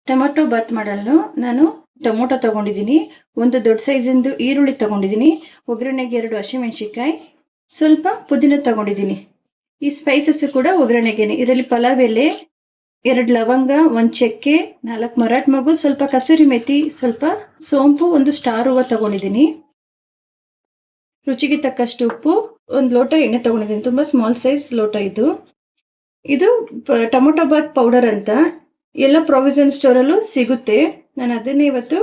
Tomato Baat ಮಾಡಲು ನಾನು tomato ತಗೊಂಡಿದ್ದೀನಿ, ಒಂದು ದೊಡ್ಡ ಸೈಜಿಂದು ಈರುಳ್ಳಿ ತಗೊಂಡಿದ್ದೀನಿ, ಒಗ್ಗರಣೆಗೆ 2 ಹಸಿಮೆಣಸಿನ್ಕಾಯಿ, ಸ್ವಲ್ಪ ಪುದೀನ ತಗೊಂಡಿದ್ದೀನಿ. ಈ ಸ್ಪೈಸಸ್ ಕೂಡ ಒಗ್ಗರಣೆಗೇನೆ. ಇದರಲ್ಲಿ ಪಲಾವ್ ಎಲೆ, 2 ಲವಂಗ, 1 ಚಕ್ಕೆ, 4 ಮರಾಠ ಮೊಗ್ಗು, ಸ್ವಲ್ಪ ಕಸೂರಿ ಮೆಥಿ, ಸ್ವಲ್ಪ ಸೋಂಪು, 1 ಸ್ಟಾರ್ ಹೂವು ತಗೊಂಡಿದ್ದೀನಿ. ರುಚಿಗೆ ತಕ್ಕಷ್ಟು ಉಪ್ಪು, 1 ಲೋಟ ಎಣ್ಣೆ ತಗೊಂಡಿದ್ದೀನಿ. ತುಂಬ ಸ್ಮಾಲ್ ಸೈಜ್ ಲೋಟ ಇದು. ಇದು ಟೊಮೊಟೊ ಬಾತ್ ಪೌಡರ್ ಅಂತ ಎಲ್ಲ ಪ್ರಾವಿಷನ್ ಸ್ಟೋರಲ್ಲೂ ಸಿಗುತ್ತೆ. ನಾನು ಅದನ್ನೇ ಇವತ್ತು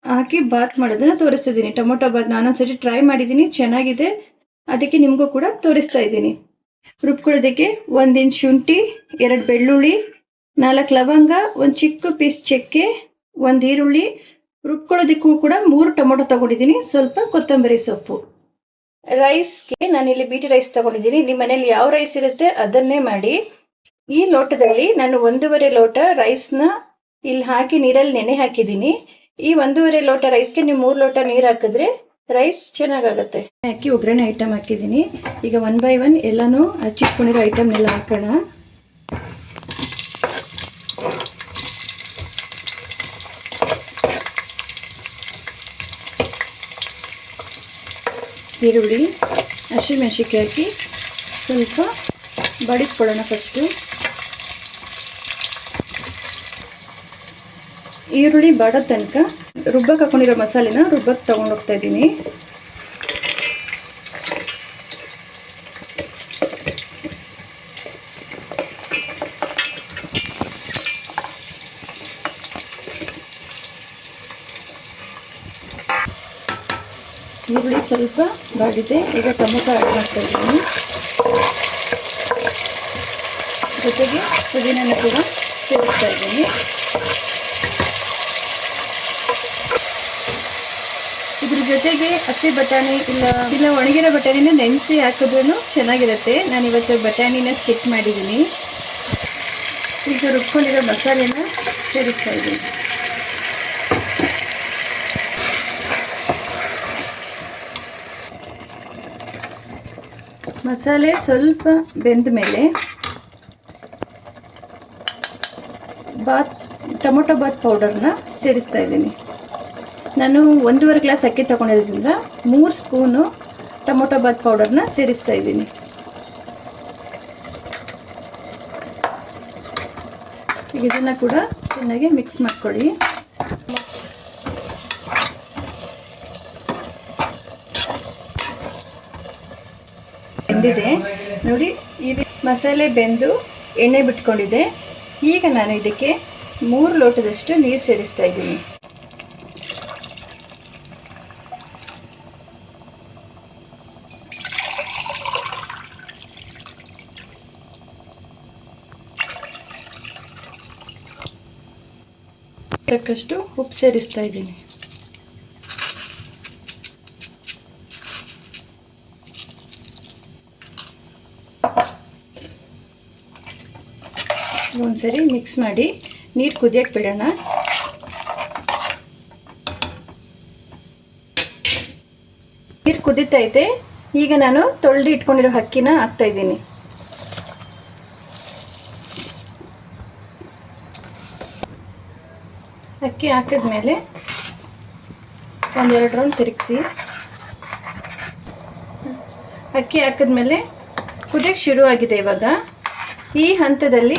ಹಾಕಿ ಬಾತ್ ಮಾಡೋದನ್ನ ತೋರಿಸ್ತಿದ್ದೀನಿ. ಟೊಮೊಟೊ ಬಾತ್ ನಾನೊಂದ್ಸರಿ ಟ್ರೈ ಮಾಡಿದ್ದೀನಿ, ಚೆನ್ನಾಗಿದೆ. ಅದಕ್ಕೆ ನಿಮಗೂ ಕೂಡ ತೋರಿಸ್ತಾ ಇದ್ದೀನಿ. ರುಬ್ಕೊಳ್ಳೋದಕ್ಕೆ 1 ಇಂಚ್ ಶುಂಠಿ, 2 ಬೆಳ್ಳುಳ್ಳಿ, 4 ಲವಂಗ, 1 ಚಿಕ್ಕ ಪೀಸ್ ಚಕ್ಕೆ, 1 ಈರುಳ್ಳಿ. ರುಬ್ಕೊಳ್ಳೋದಕ್ಕೂ ಕೂಡ 3 ಟೊಮೊಟೊ ತಗೊಂಡಿದ್ದೀನಿ, ಸ್ವಲ್ಪ ಕೊತ್ತಂಬರಿ ಸೊಪ್ಪು. ರೈಸ್ಗೆ ನಾನಿಲ್ಲಿ ಬೀಟಿ ರೈಸ್ ತಗೊಂಡಿದ್ದೀನಿ. ನಿಮ್ಮ ಮನೇಲಿ ಯಾವ ರೈಸ್ ಇರುತ್ತೆ ಅದನ್ನೇ ಮಾಡಿ. ಈ ಲೋಟದಲ್ಲಿ ನಾನು 1.5 ಲೋಟ ರೈಸ್ನ ಇಲ್ಲಿ ಹಾಕಿ ನೀರಲ್ಲಿ ನೆನೆ ಹಾಕಿದ್ದೀನಿ. ಈ 1.5 ಲೋಟ ರೈಸ್ಗೆ ನೀವು 3 ಲೋಟ ನೀರು ಹಾಕಿದ್ರೆ ರೈಸ್ ಚೆನ್ನಾಗಾಗುತ್ತೆ. ಹಾಕಿ ಒಗ್ಗರಣೆ ಐಟಮ್ ಹಾಕಿದ್ದೀನಿ. ಈಗ 1 by 1 ಎಲ್ಲನೂ ಹಚ್ಚಿಟ್ಕೊಂಡಿರೋ ಐಟಮ್ನೆಲ್ಲ ಹಾಕೋಣ. ಈರುಳ್ಳಿ, ಹಸಿಮೆಣಸಿನ್ಕಾಯಿ ಹಾಕಿ ಸ್ವಲ್ಪ ಬಾಡಿಸ್ಕೊಳ್ಳೋಣ. ಫಸ್ಟು ಈರುಳ್ಳಿ ಬಾಡೋ ತನಕ ರುಬ್ಬಕ್ಕೆ ಹಾಕೊಂಡಿರೋ ಮಸಾಲೆನ ರುಬ್ಬಕ್ಕೆ ತೊಗೊಂಡು ಹೋಗ್ತಾ ಇದ್ದೀನಿ. ಈರುಳ್ಳಿ ಸ್ವಲ್ಪ ಬಾಡಿದೆ. ಈಗ ಟೊಮೊಟೊ ಆ್ಯಡ್ ಮಾಡ್ತಾ ಇದ್ದೀನಿ. ಜೊತೆಗೆ ಪುದೀನನ ಕೂಡ ಸೇರಿಸ್ತಾ ಇದ್ದೀನಿ. ಇದ್ರ ಜೊತೆಗೆ ಹಸಿ ಬಟಾಣಿ ಇಲ್ಲ ಒಣಗಿರೋ ಬಟಾಣಿನ ನೆನೆಸಿ ಹಾಕಿದ್ರೂ ಚೆನ್ನಾಗಿರುತ್ತೆ. ನಾನಿವತ್ತು ಬಟಾಣಿನ ಸ್ಕಿಪ್ ಮಾಡಿದ್ದೀನಿ. ಈಗ ರುಬ್ಕೊಂಡಿರೋ ಮಸಾಲೆನ ಸೇರಿಸ್ತಾ ಇದ್ದೀನಿ. ಮಸಾಲೆ ಸ್ವಲ್ಪ ಬೆಂದ ಮೇಲೆ ಟೊಮೊಟೊ ಬಾತ್ ಪೌಡರ್ನ ಸೇರಿಸ್ತಾ ಇದ್ದೀನಿ. ನಾನು 1.5 ಗ್ಲಾಸ್ ಅಕ್ಕಿ ತಗೊಂಡಿರೋದ್ರಿಂದ 3 ಸ್ಪೂನು ಟೊಮೊಟೊ ಬಾತ್ ಪೌಡರ್ನ ಸೇರಿಸ್ತಾ ಇದ್ದೀನಿ. ಇದನ್ನು ಕೂಡ ಚೆನ್ನಾಗಿ ಮಿಕ್ಸ್ ಮಾಡ್ಕೊಳ್ಳಿ. ಬೆಂದಿದೆ ನೋಡಿ. ಈ ಮಸಾಲೆ ಬೆಂದು ಎಣ್ಣೆ ಬಿಟ್ಕೊಂಡಿದೆ. ಈಗ ನಾನು ಇದಕ್ಕೆ 3 ಲೋಟದಷ್ಟು ನೀರು ಸೇರಿಸ್ತಾ ಇದ್ದೀನಿ. ತಕ್ಕಷ್ಟು ಉಪ್ಪು ಸೇರಿಸ್ತಾ ಇದ್ದೀನಿ. ಒಂದ್ಸರಿ ಮಿಕ್ಸ್ ಮಾಡಿ ನೀರು ಕುದಿಯಕ್ಕೆ ಬಿಡೋಣ. ನೀರು ಕುದೀತೈತೆ. ಈಗ ನಾನು ತೊಳೆದು ಇಟ್ಕೊಂಡಿರೋ ಅಕ್ಕಿನ ಹಾಕ್ತಾ ಇದ್ದೀನಿ. ಅಕ್ಕಿ ಹಾಕಿದ್ಮೇಲೆ 1-2 ರೌಂಡ್ ತಿರುಗಿಸಿ. ಅಕ್ಕಿ ಹಾಕಿದ್ಮೇಲೆ ಕುದಿಯಕ್ಕೆ ಶುರುವಾಗಿದೆ. ಇವಾಗ ಈ ಹಂತದಲ್ಲಿ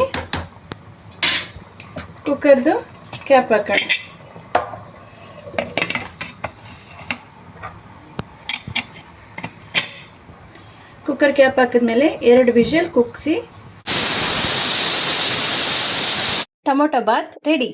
ಕುಕ್ಕರ್ದು ಕ್ಯಾಪ್ ಹಾಕೋಣ. ಕುಕ್ಕರ್ ಕ್ಯಾಪ್ ಹಾಕಿದ್ಮೇಲೆ 2 ವಿಷಲ್ ಕುಗ್ಸಿ ಟೊಮೊಟೊ ಬಾತ್ ರೆಡಿ.